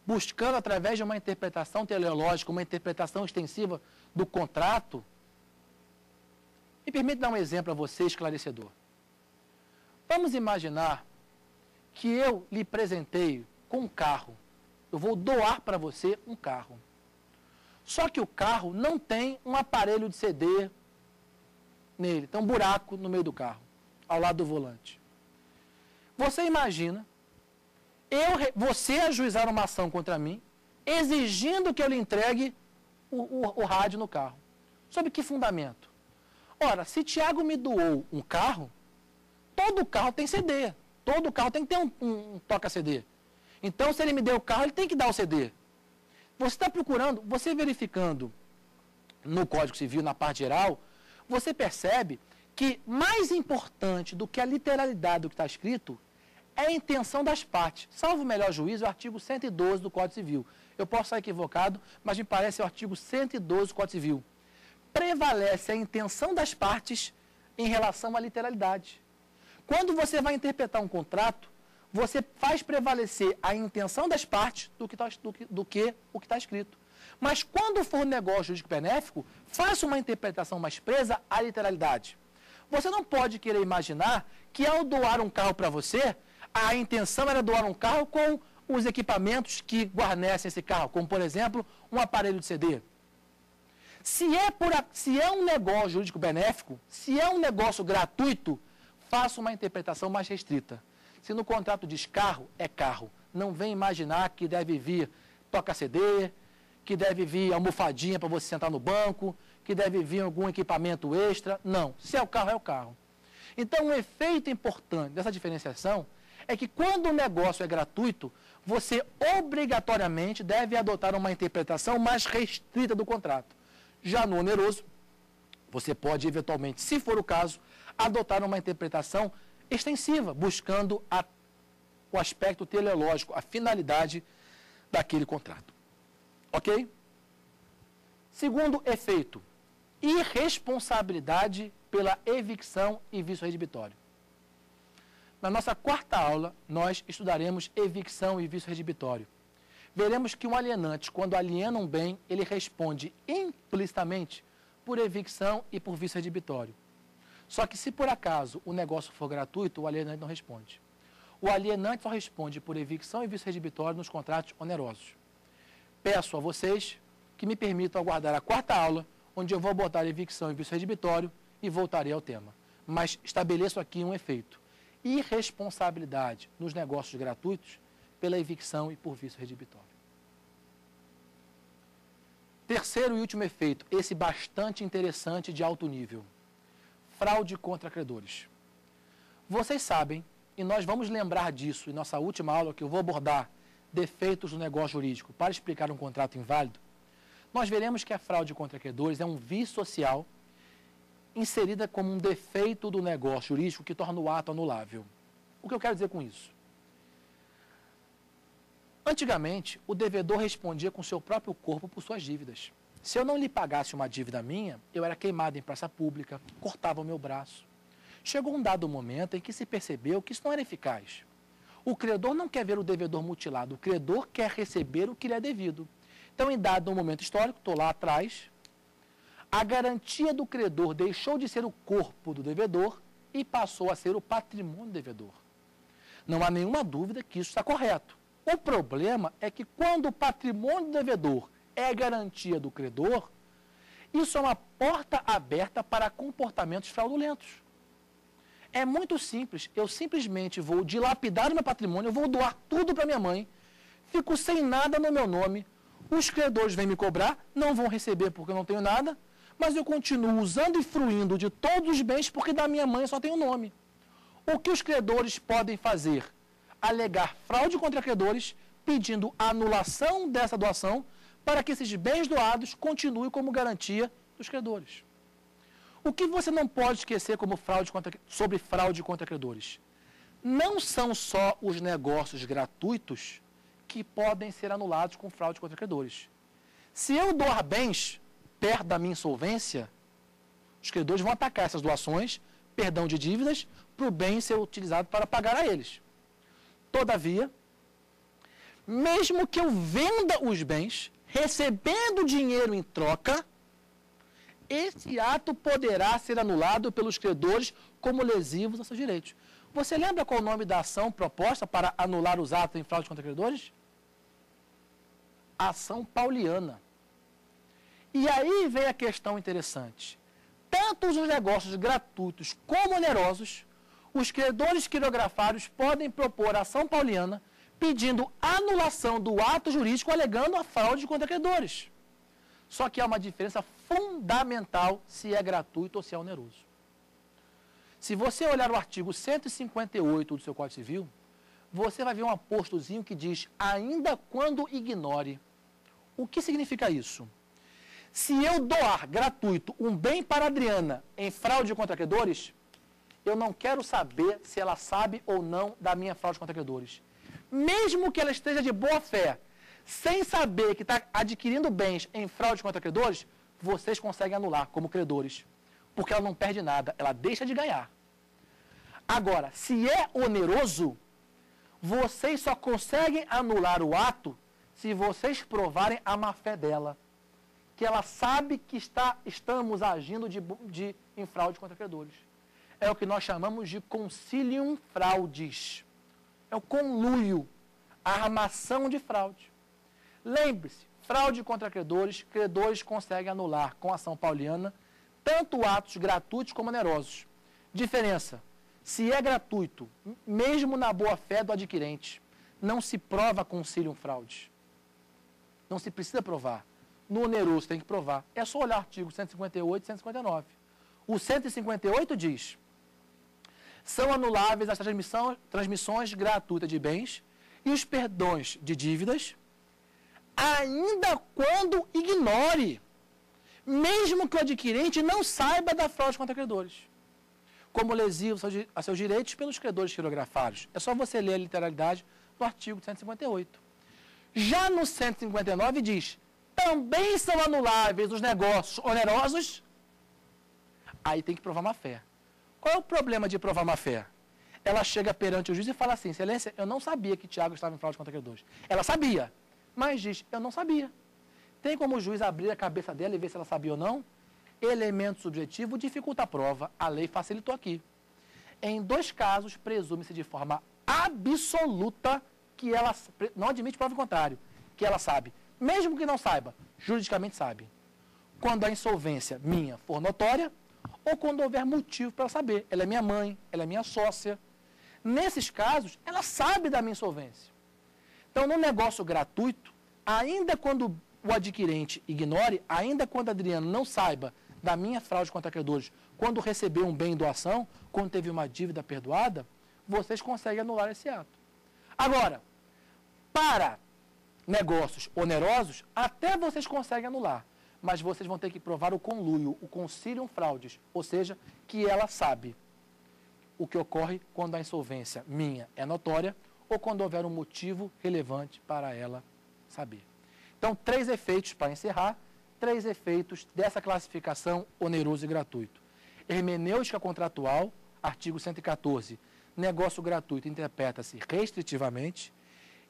buscando através de uma interpretação teleológica, uma interpretação extensiva do contrato. Me permite dar um exemplo a você esclarecedor. Vamos imaginar que eu lhe presenteio com um carro. Eu vou doar para você um carro. Só que o carro não tem um aparelho de CD nele. Tem um buraco no meio do carro, ao lado do volante. Você imagina você ajuizar uma ação contra mim, exigindo que eu lhe entregue o rádio no carro. Sob que fundamento? Ora, se Tiago me doou um carro, todo carro tem CD. Todo carro tem que ter um toca-CD. Então, se ele me deu o carro, ele tem que dar o CD. Você está procurando, você verificando no Código Civil, na parte geral, você percebe que mais importante do que a literalidade do que está escrito é a intenção das partes. Salvo o melhor juízo, o artigo 112 do Código Civil. Eu posso estar equivocado, mas me parece o artigo 112 do Código Civil. Prevalece a intenção das partes em relação à literalidade. Quando você vai interpretar um contrato, você faz prevalecer a intenção das partes do que o que está escrito. Mas quando for um negócio jurídico benéfico, faça uma interpretação mais presa à literalidade. Você não pode querer imaginar que ao doar um carro para você, a intenção era doar um carro com os equipamentos que guarnecem esse carro, como, por exemplo, um aparelho de CD. Se é um negócio jurídico benéfico, se é um negócio gratuito, faça uma interpretação mais restrita. Se no contrato diz carro, é carro. Não vem imaginar que deve vir toca-CD, que deve vir almofadinha para você sentar no banco, que deve vir algum equipamento extra. Não. Se é o carro, é o carro. Então, um efeito importante dessa diferenciação é que quando o negócio é gratuito, você obrigatoriamente deve adotar uma interpretação mais restrita do contrato. Já no oneroso, você pode eventualmente, se for o caso, adotar uma interpretação extensiva, buscando o aspecto teleológico, a finalidade daquele contrato. Ok? Segundo efeito, irresponsabilidade pela evicção e vício redibitório. Na nossa quarta aula, nós estudaremos evicção e vício redibitório. Veremos que um alienante, quando aliena um bem, ele responde implicitamente por evicção e por vício redibitório. Só que se por acaso o negócio for gratuito, o alienante não responde. O alienante só responde por evicção e vício redibitório nos contratos onerosos. Peço a vocês que me permitam aguardar a quarta aula, onde eu vou abordar evicção e vício redibitório e voltarei ao tema. Mas estabeleço aqui um efeito. Irresponsabilidade nos negócios gratuitos pela evicção e por vício redibitório. Terceiro e último efeito, esse bastante interessante de alto nível. Fraude contra credores. Vocês sabem, e nós vamos lembrar disso em nossa última aula, que eu vou abordar defeitos no negócio jurídico para explicar um contrato inválido, nós veremos que a fraude contra credores é um vício social inserida como um defeito do negócio jurídico que torna o ato anulável. O que eu quero dizer com isso? Antigamente, o devedor respondia com seu próprio corpo por suas dívidas. Se eu não lhe pagasse uma dívida minha, eu era queimado em praça pública, cortava o meu braço. Chegou um dado momento em que se percebeu que isso não era eficaz. O credor não quer ver o devedor mutilado, o credor quer receber o que lhe é devido. Então, em dado momento histórico, estou lá atrás, a garantia do credor deixou de ser o corpo do devedor e passou a ser o patrimônio do devedor. Não há nenhuma dúvida que isso está correto. O problema é que quando o patrimônio do devedor é garantia do credor, isso é uma porta aberta para comportamentos fraudulentos. É muito simples, eu simplesmente vou dilapidar o meu patrimônio, eu vou doar tudo para minha mãe, fico sem nada no meu nome, os credores vêm me cobrar, não vão receber porque eu não tenho nada, mas eu continuo usando e fruindo de todos os bens porque da minha mãe só tem o nome. O que os credores podem fazer? Alegar fraude contra credores, pedindo a anulação dessa doação para que esses bens doados continuem como garantia dos credores. O que você não pode esquecer sobre fraude contra credores? Não são só os negócios gratuitos que podem ser anulados com fraude contra credores. Se eu doar bens perto da minha insolvência, os credores vão atacar essas doações, perdão de dívidas, para o bem ser utilizado para pagar a eles. Todavia, mesmo que eu venda os bens, recebendo dinheiro em troca, esse ato poderá ser anulado pelos credores como lesivos a seus direitos. Você lembra qual é o nome da ação proposta para anular os atos em fraude contra credores? Ação pauliana. E aí vem a questão interessante. Tanto os negócios gratuitos como onerosos, os credores quirografários podem propor ação pauliana pedindo anulação do ato jurídico alegando a fraude contra credores. Só que há uma diferença fundamental se é gratuito ou se é oneroso. Se você olhar o artigo 158 do seu Código Civil, você vai ver um apostozinho que diz, ainda quando ignore. O que significa isso? Se eu doar gratuito um bem para a Adriana em fraude contra credores, eu não quero saber se ela sabe ou não da minha fraude contra credores. Mesmo que ela esteja de boa fé, sem saber que está adquirindo bens em fraude contra credores, vocês conseguem anular como credores. Porque ela não perde nada, ela deixa de ganhar. Agora, se é oneroso, vocês só conseguem anular o ato se vocês provarem a má-fé dela. Que ela sabe que estamos agindo em fraude contra credores. É o que nós chamamos de consilium fraudis. É o conluio, a armação de fraude. Lembre-se, fraude contra credores conseguem anular com ação pauliana tanto atos gratuitos como onerosos. Diferença, se é gratuito, mesmo na boa-fé do adquirente, não se prova consilium fraudis. Não se precisa provar. No oneroso tem que provar. É só olhar o artigo 158 e 159. O 158 diz, são anuláveis as transmissões gratuitas de bens e os perdões de dívidas, ainda quando ignore, mesmo que o adquirente não saiba da fraude contra credores, como lesivo a seus direitos pelos credores quirografários. É só você ler a literalidade do artigo 158. Já no 159 diz, também são anuláveis os negócios onerosos, aí tem que provar má-fé. Qual é o problema de provar má-fé? Ela chega perante o juiz e fala assim, excelência, eu não sabia que Tiago estava em fraude contra credores. Ela sabia, mas diz, eu não sabia. Tem como o juiz abrir a cabeça dela e ver se ela sabia ou não? Elemento subjetivo dificulta a prova, a lei facilitou aqui. Em 2 casos, presume-se de forma absoluta que ela, não admite prova contrário, que ela sabe. Mesmo que não saiba, juridicamente sabe. Quando a insolvência minha for notória, ou quando houver motivo para saber. Ela é minha mãe, ela é minha sócia. Nesses casos, ela sabe da minha insolvência. Então, no negócio gratuito, ainda quando o adquirente ignore, ainda quando a Adriana não saiba da minha fraude contra credores, quando recebeu um bem em doação, quando teve uma dívida perdoada, vocês conseguem anular esse ato. Agora, para negócios onerosos, até vocês conseguem anular, mas vocês vão ter que provar o conluio, o consilium fraudis, ou seja, que ela sabe o que ocorre quando a insolvência minha é notória ou quando houver um motivo relevante para ela saber. Então, 3 efeitos para encerrar, 3 efeitos dessa classificação oneroso e gratuito. Hermenêutica contratual, artigo 114, negócio gratuito interpreta-se restritivamente,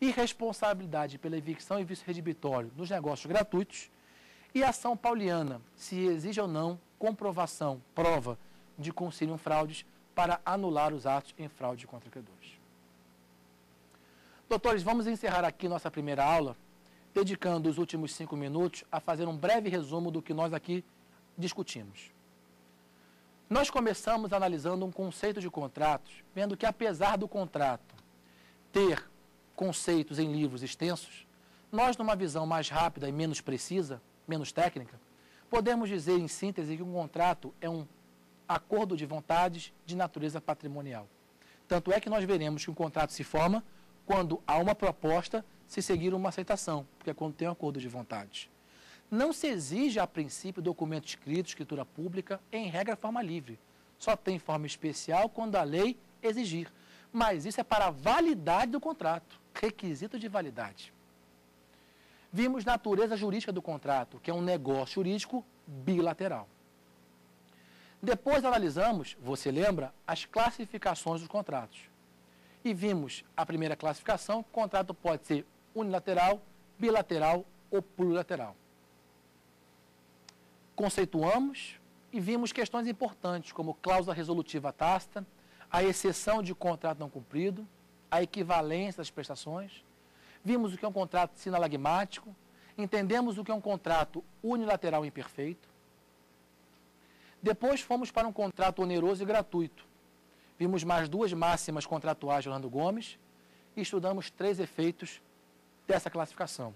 e responsabilidade pela evicção e vício redibitório nos negócios gratuitos, e ação pauliana, se exige ou não comprovação, prova de consilium fraudis para anular os atos em fraude contra credores. Doutores, vamos encerrar aqui nossa primeira aula, dedicando os últimos 5 minutos a fazer um breve resumo do que nós aqui discutimos. Nós começamos analisando um conceito de contratos, vendo que apesar do contrato ter conceitos em livros extensos, nós, numa visão mais rápida e menos precisa, menos técnica, podemos dizer, em síntese, que um contrato é um acordo de vontades de natureza patrimonial. Tanto é que nós veremos que um contrato se forma quando há uma proposta se seguir uma aceitação, porque é quando tem um acordo de vontades. Não se exige, a princípio, documento escrito, escritura pública, em regra, forma livre. Só tem forma especial quando a lei exigir. Mas isso é para a validade do contrato, requisito de validade. Vimos natureza jurídica do contrato, que é um negócio jurídico bilateral. Depois analisamos, você lembra, as classificações dos contratos. E vimos a primeira classificação, o contrato pode ser unilateral, bilateral ou plurilateral. Conceituamos e vimos questões importantes, como cláusula resolutiva tácita, a exceção de contrato não cumprido, a equivalência das prestações. Vimos o que é um contrato sinalagmático, entendemos o que é um contrato unilateral imperfeito. Depois fomos para um contrato oneroso e gratuito. Vimos mais duas máximas contratuais de Orlando Gomes e estudamos 3 efeitos dessa classificação.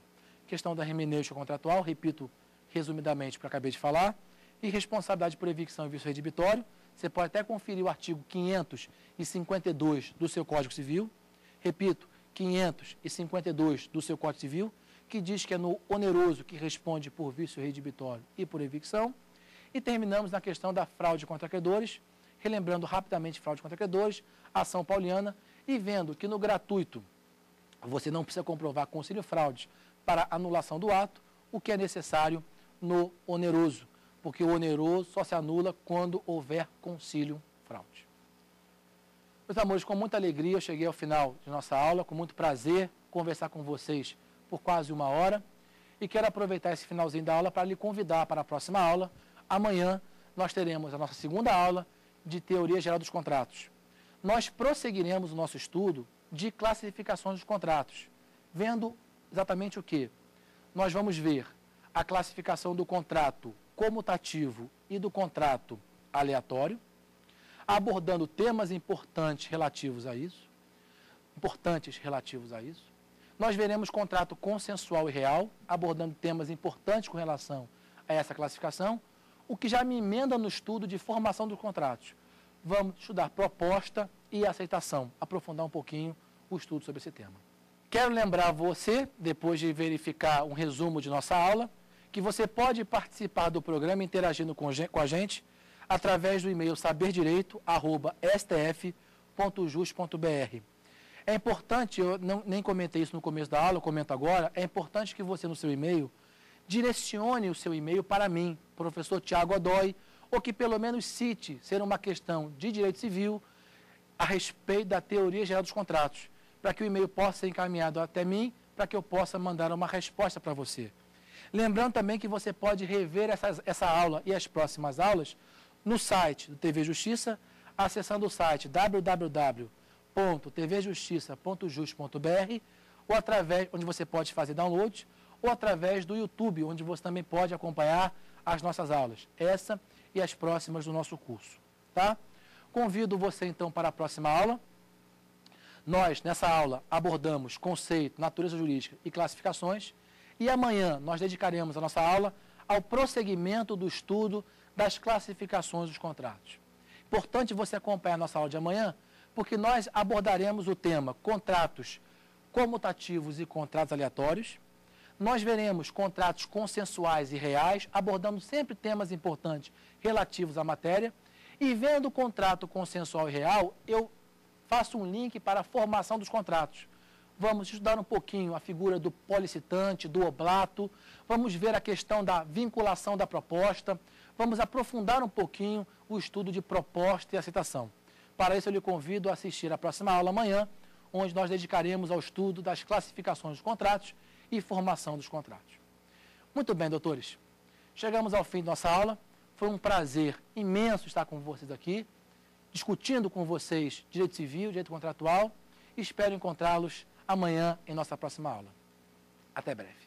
Questão da hermenêutica contratual, repito resumidamente o que eu acabei de falar, e responsabilidade por evicção e vício redibitório. Você pode até conferir o artigo 552 do seu Código Civil. Repito, 552 do seu Código Civil, que diz que é no oneroso que responde por vício redibitório e por evicção. E terminamos na questão da fraude contra credores, relembrando rapidamente fraude contra credores, ação pauliana, e vendo que no gratuito você não precisa comprovar concílio fraude para anulação do ato, o que é necessário no oneroso, porque o oneroso só se anula quando houver concílio fraude. Meus amores, com muita alegria eu cheguei ao final de nossa aula, com muito prazer conversar com vocês por quase 1 hora, e quero aproveitar esse finalzinho da aula para lhe convidar para a próxima aula. Amanhã nós teremos a nossa segunda aula de Teoria Geral dos Contratos. Nós prosseguiremos o nosso estudo de classificações dos contratos, vendo exatamente o que? Nós vamos ver a classificação do contrato comutativo e do contrato aleatório, abordando temas importantes relativos a isso. Nós veremos contrato consensual e real, abordando temas importantes com relação a essa classificação, o que já me emenda no estudo de formação dos contratos. Vamos estudar proposta e aceitação, aprofundar um pouquinho o estudo sobre esse tema. Quero lembrar você, depois de verificar um resumo de nossa aula, que você pode participar do programa interagindo com a gente através do e-mail saberdireito@stf.jus.br. É importante, eu nem comentei isso no começo da aula, eu comento agora, é importante que você no seu e-mail direcione o seu e-mail para mim, professor Tiago Godoy, ou que pelo menos cite ser uma questão de direito civil a respeito da teoria geral dos contratos, para que o e-mail possa ser encaminhado até mim, para que eu possa mandar uma resposta para você. Lembrando também que você pode rever essa aula e as próximas aulas no site do TV Justiça, acessando o site www.tvjustiça.jus.br, ou através, onde você pode fazer download, ou através do YouTube, onde você também pode acompanhar as nossas aulas, essa e as próximas do nosso curso, tá? Convido você então para a próxima aula. Nós, nessa aula, abordamos conceito, natureza jurídica e classificações, e amanhã nós dedicaremos a nossa aula ao prosseguimento do estudo das classificações dos contratos. Importante você acompanhar a nossa aula de amanhã, porque nós abordaremos o tema contratos comutativos e contratos aleatórios. Nós veremos contratos consensuais e reais, abordando sempre temas importantes relativos à matéria. E vendo o contrato consensual e real, eu faço um link para a formação dos contratos. Vamos estudar um pouquinho a figura do policitante, do oblato, vamos ver a questão da vinculação da proposta, vamos aprofundar um pouquinho o estudo de proposta e aceitação. Para isso, eu lhe convido a assistir a próxima aula amanhã, onde nós dedicaremos ao estudo das classificações dos contratos e formação dos contratos. Muito bem, doutores. Chegamos ao fim de nossa aula. Foi um prazer imenso estar com vocês aqui, discutindo com vocês direito civil, direito contratual. Espero encontrá-los amanhã em nossa próxima aula. Até breve.